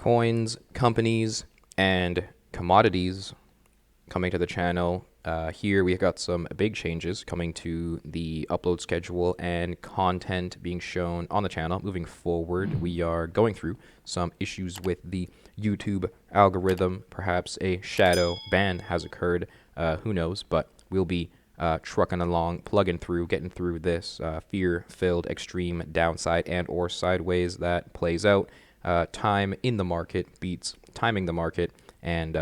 coins, companies, and commodities coming to the channel. Here we have got some big changes coming to the upload schedule and content being shown on the channel. Moving forward, we are going through some issues with the YouTube algorithm. Perhaps a shadow ban has occurred. Who knows? But we'll be trucking along, plugging through, getting through this fear-filled extreme downside and or sideways that plays out. Time in the market beats timing the market, and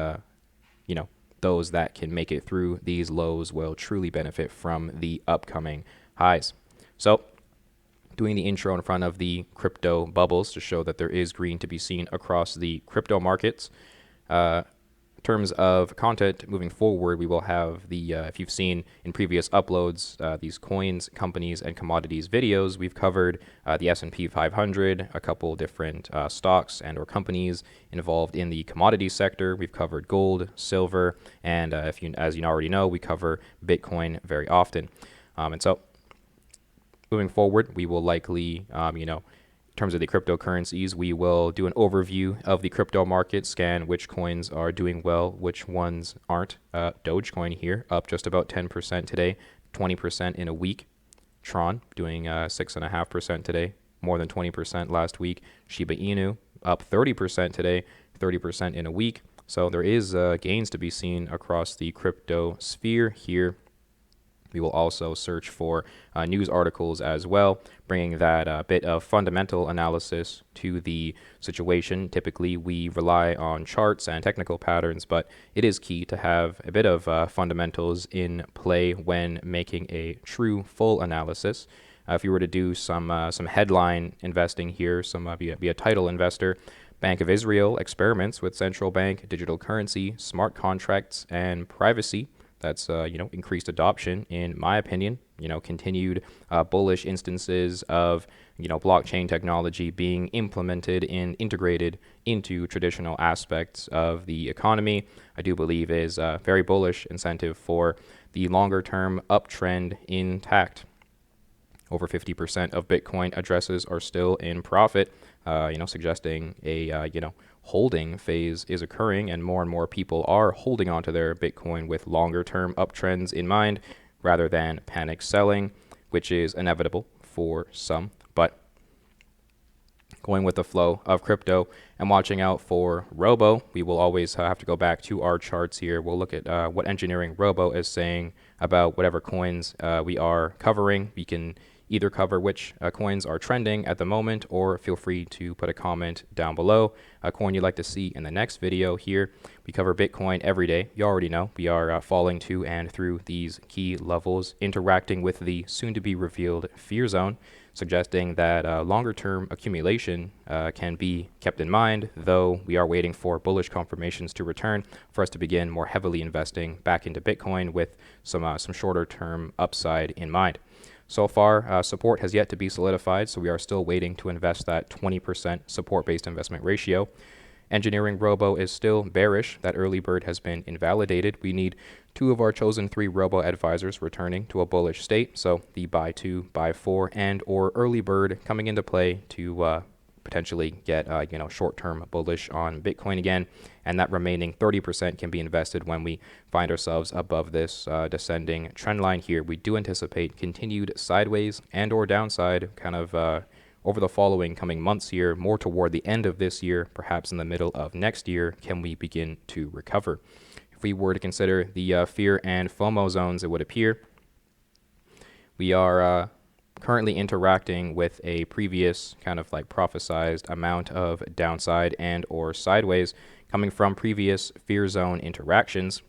those that can make it through these lows will truly benefit from the upcoming highs. So, doing the intro in front of the crypto bubbles to show that there is green to be seen across the crypto markets. In terms of content moving forward, we will have the, if you've seen in previous uploads, these coins, companies, and commodities videos, we've covered the S&P 500, a couple different stocks and or companies involved in the commodities sector. We've covered gold, silver, and as you already know, we cover Bitcoin very often. And so moving forward, we will likely, in terms of the cryptocurrencies, we will do an overview of the crypto market, scan which coins are doing well, which ones aren't. Dogecoin here up just about 10% today, 20% in a week. Tron doing 6.5% today, more than 20% last week. Shiba Inu up 30% today, 30% in a week. So there is gains to be seen across the crypto sphere here. We will also search for news articles as well, bringing that bit of fundamental analysis to the situation. Typically, we rely on charts and technical patterns, but it is key to have a bit of fundamentals in play when making a true full analysis. If you were to do some headline investing here, be a title investor, Bank of Israel experiments with central bank digital currency, smart contracts, and privacy. That's increased adoption, in my opinion. Continued bullish instances of blockchain technology being implemented and integrated into traditional aspects of the economy. I do believe is a very bullish incentive for the longer term uptrend intact. Over 50% of Bitcoin addresses are still in profit, suggesting a holding phase is occurring, and more people are holding onto their Bitcoin with longer term uptrends in mind rather than panic selling, which is inevitable for some. But going with the flow of crypto and watching out for Robo, we will always have to go back to our charts here. We'll look at what EngineeringRobo is saying about whatever coins we are covering. We can either cover which coins are trending at the moment, or feel free to put a comment down below. A coin you'd like to see in the next video here. We cover Bitcoin every day. You already know we are falling to and through these key levels, interacting with the soon-to-be revealed fear zone, suggesting that longer-term accumulation can be kept in mind, though we are waiting for bullish confirmations to return for us to begin more heavily investing back into Bitcoin with some shorter-term upside in mind. So far, support has yet to be solidified, so we are still waiting to invest that 20% support-based investment ratio. EngineeringRobo is still bearish. That early bird has been invalidated. We need 2 of our chosen 3 robo advisors returning to a bullish state, so the buy 2, buy 4, and or early bird coming into play to potentially get short-term bullish on Bitcoin again, and that remaining 30% can be invested when we find ourselves above this descending trend line here. We do anticipate continued sideways and or downside kind of over the following coming months here, more toward the end of this year, perhaps in the middle of next year, can we begin to recover. If we were to consider the fear and FOMO zones, it would appear we are currently interacting with a previous kind of like prophesized amount of downside and or sideways coming from previous fear zone interactions.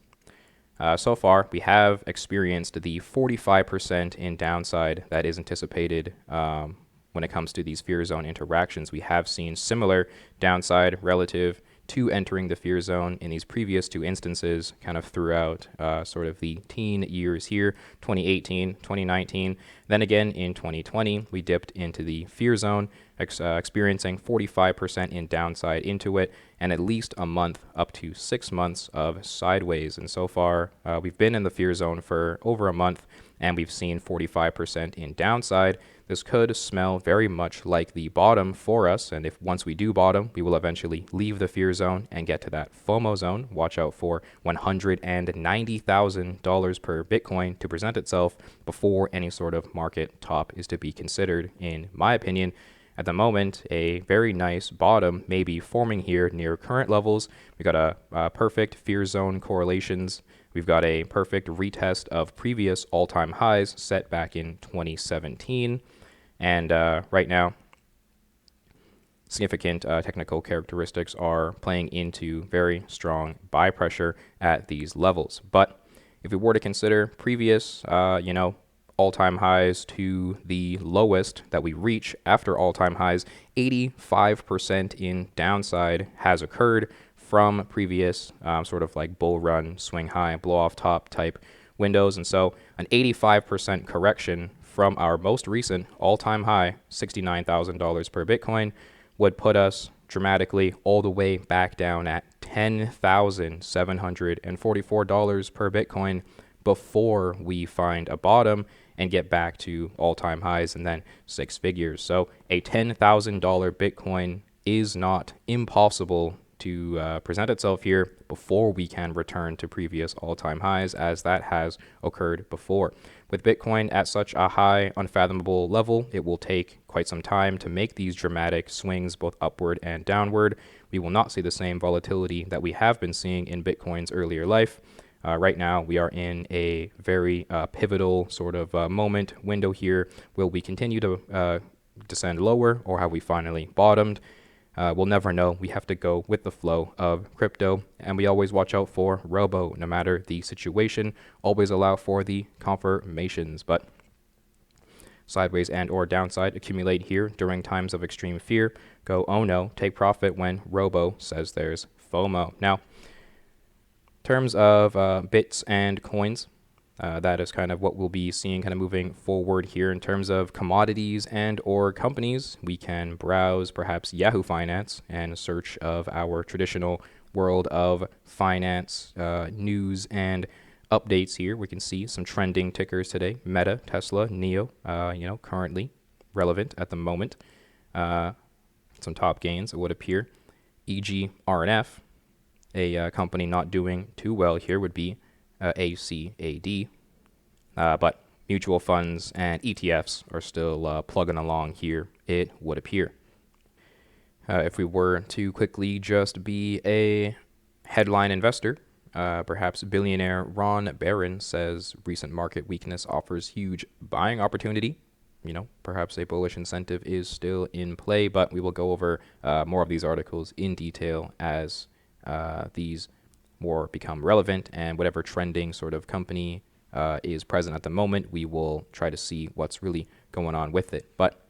So far, we have experienced the 45% in downside that is anticipated when it comes to these fear zone interactions. We have seen similar downside relative to entering the fear zone in these previous 2 instances kind of throughout sort of the teen years here, 2018, 2019. Then again in 2020, we dipped into the fear zone, experiencing 45% in downside into it, and at least a month up to 6 months of sideways. And so far, we've been in the fear zone for over a month, and we've seen 45% in downside. this could smell very much like the bottom for us. And if once we do bottom, we will eventually leave the fear zone and get to that FOMO zone. Watch out for $190,000 per Bitcoin to present itself before any sort of market top is to be considered, in my opinion. At the moment, a very nice bottom may be forming here near current levels. We got a perfect fear zone correlations. We've got a perfect retest of previous all-time highs set back in 2017. And right now, significant technical characteristics are playing into very strong buy pressure at these levels. But if we were to consider previous, all-time highs to the lowest that we reach after all-time highs, 85% in downside has occurred from previous sort of like bull run, swing high, blow off top type windows. And so an 85% correction from our most recent all-time high, $69,000 per Bitcoin, would put us dramatically all the way back down at $10,744 per Bitcoin before we find a bottom and get back to all-time highs and then six figures. So a $10,000 Bitcoin is not impossible to present itself here before we can return to previous all-time highs, as that has occurred before. With Bitcoin at such a high, unfathomable level, it will take quite some time to make these dramatic swings both upward and downward. We will not see the same volatility that we have been seeing in Bitcoin's earlier life. Right now, we are in a very pivotal sort of moment window here. Will we continue to descend lower, or have we finally bottomed? We'll never know. We have to go with the flow of crypto, and we always watch out for Robo, no matter the situation. Always allow for the confirmations, but sideways and or downside accumulate here during times of extreme fear. Go, oh no, take profit when Robo says there's FOMO. Now, in terms of bits and coins, that is kind of what we'll be seeing kind of moving forward here. In terms of commodities and or companies, we can browse perhaps Yahoo Finance and search of our traditional world of finance news and updates here. We can see some trending tickers today: Meta, Tesla, NEO, currently relevant at the moment. Some top gains, it would appear. EngineeringRobo, a company not doing too well here, would be ACAD. But mutual funds and ETFs are still plugging along here, it would appear. If we were to quickly just be a headline investor, perhaps billionaire Ron Barron says recent market weakness offers huge buying opportunity. Perhaps a bullish incentive is still in play, but we will go over more of these articles in detail as these more become relevant, and whatever trending sort of company is present at the moment, we will try to see what's really going on with it. But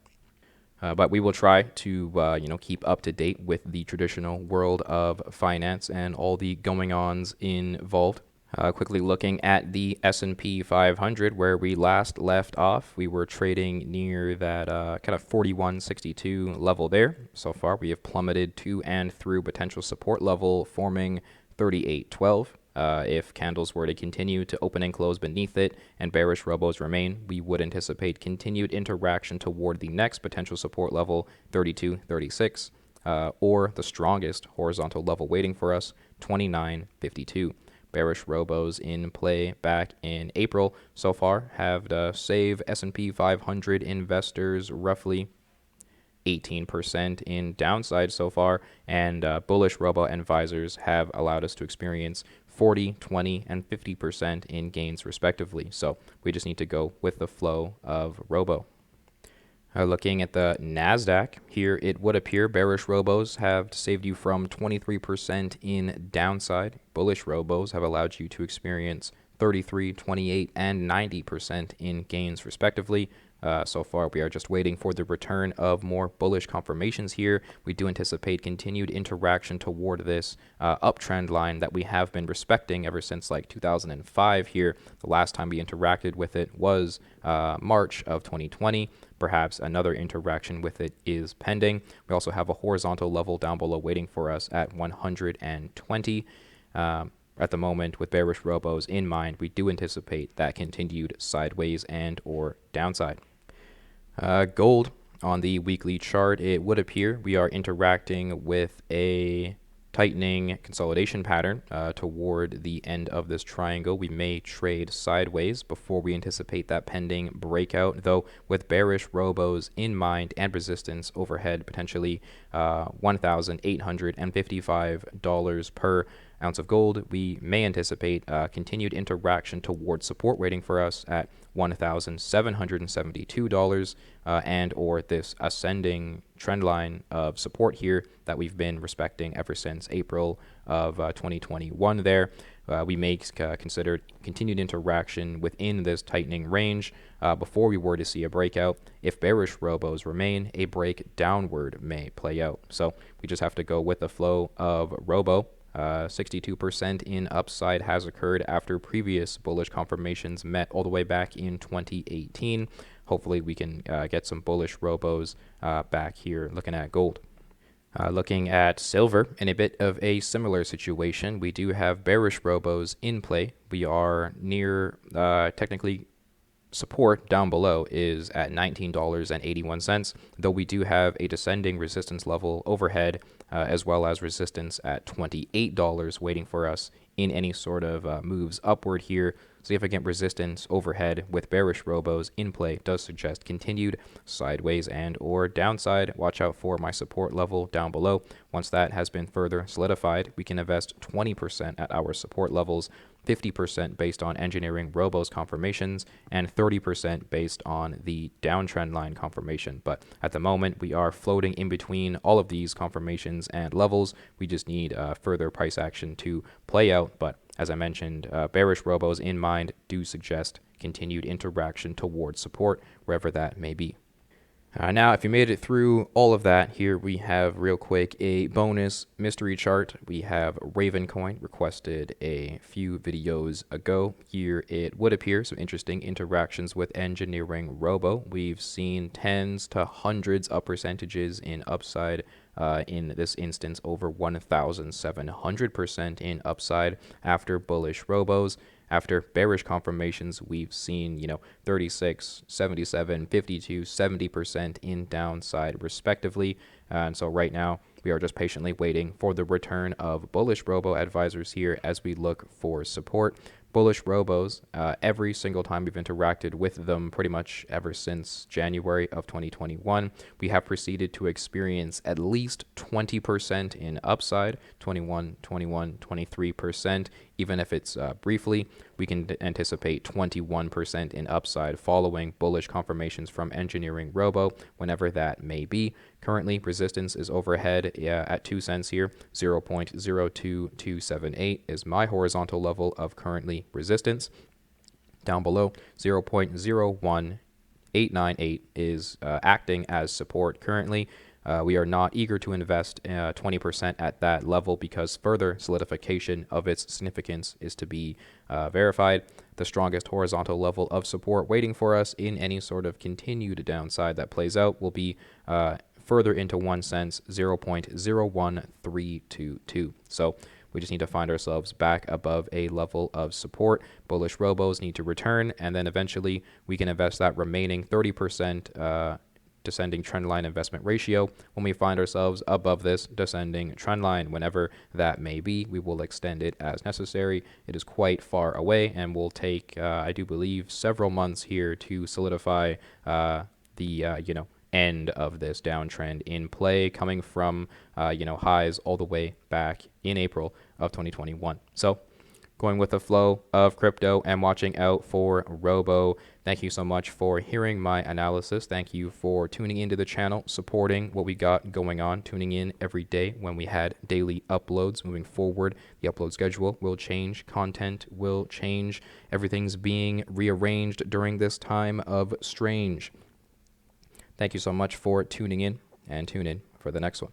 we will try to keep up to date with the traditional world of finance and all the going-ons involved. Quickly looking at the S&P 500, where we last left off, we were trading near that kind of 4162 level there. So far, we have plummeted to and through potential support level, forming 3812. If candles were to continue to open and close beneath it and bearish robos remain, we would anticipate continued interaction toward the next potential support level, 3236, or the strongest horizontal level waiting for us, 2952. Bearish robos in play back in April so far have saved S&P 500 investors roughly 18% in downside so far, and bullish robo advisors have allowed us to experience 40, 20, and 50% in gains respectively. So we just need to go with the flow of robo. Looking at the NASDAQ, here it would appear bearish robos have saved you from 23% in downside. Bullish robos have allowed you to experience 33, 28, and 90% in gains respectively. So far, we are just waiting for the return of more bullish confirmations here. We do anticipate continued interaction toward this uptrend line that we have been respecting ever since like 2005 here. The last time we interacted with it was March of 2020. Perhaps another interaction with it is pending. We also have a horizontal level down below waiting for us at 120. At the moment, with bearish robos in mind, we do anticipate that continued sideways and or downside. Gold on the weekly chart, it would appear we are interacting with a tightening consolidation pattern toward the end of this triangle. We may trade sideways before we anticipate that pending breakout, though with bearish robos in mind and resistance overhead, potentially $1,855 per ounce of gold, we may anticipate continued interaction towards support waiting for us at $1,772 and or this ascending trend line of support here that we've been respecting ever since April of 2021 there. We may consider continued interaction within this tightening range before we were to see a breakout. If bearish robos remain, a break downward may play out. So we just have to go with the flow of robo. 62% in upside has occurred after previous bullish confirmations met all the way back in 2018. Hopefully we can get some bullish robos back here looking at gold. Looking at silver, in a bit of a similar situation, we do have bearish robos in play. We are near technically support down below is at $19.81, though we do have a descending resistance level overhead as well as resistance at $28 waiting for us in any sort of moves upward here. Significant resistance overhead with bearish robos in play does suggest continued sideways and or downside. Watch out for my support level down below. Once that has been further solidified, we can invest 20% at our support levels, 50% based on EngineeringRobo's confirmations, and 30% based on the downtrend line confirmation. But at the moment, we are floating in between all of these confirmations and levels. We just need further price action to play out. But as I mentioned, bearish robos in mind do suggest continued interaction towards support, wherever that may be. Now, if you made it through all of that, here we have real quick a bonus mystery chart. We have Ravencoin requested a few videos ago. Here it would appear some interesting interactions with EngineeringRobo. We've seen tens to hundreds of percentages in upside. In this instance, over 1,700% in upside after bullish robos. After bearish confirmations, we've seen, 36, 77, 52, 70% in downside respectively. And so right now, we are just patiently waiting for the return of bullish robo advisors here as we look for support. Bullish robos, every single time we've interacted with them pretty much ever since January of 2021, we have proceeded to experience at least 20% in upside, 21, 23%. Even if it's briefly, we can anticipate 21% in upside following bullish confirmations from EngineeringRobo, whenever that may be. Currently, resistance is overhead at 2 cents here. 0.02278 is my horizontal level of currently resistance. Down below, 0.01898 is acting as support currently. We are not eager to invest 20% at that level because further solidification of its significance is to be verified. The strongest horizontal level of support waiting for us in any sort of continued downside that plays out will be further into 1 cent, 0.01322. So we just need to find ourselves back above a level of support. Bullish robos need to return, and then eventually we can invest that remaining 30% descending trendline investment ratio. When we find ourselves above this descending trendline, whenever that may be, we will extend it as necessary. It is quite far away and will take, I do believe, several months here to solidify the end of this downtrend in play, coming from highs all the way back in April of 2021. So going with the flow of crypto and watching out for Robo. Thank you so much for hearing my analysis. Thank you for tuning into the channel, supporting what we got going on, tuning in every day when we had daily uploads. Moving forward, the upload schedule will change, content will change. Everything's being rearranged during this time of strange. Thank you so much for tuning in, and tune in for the next one.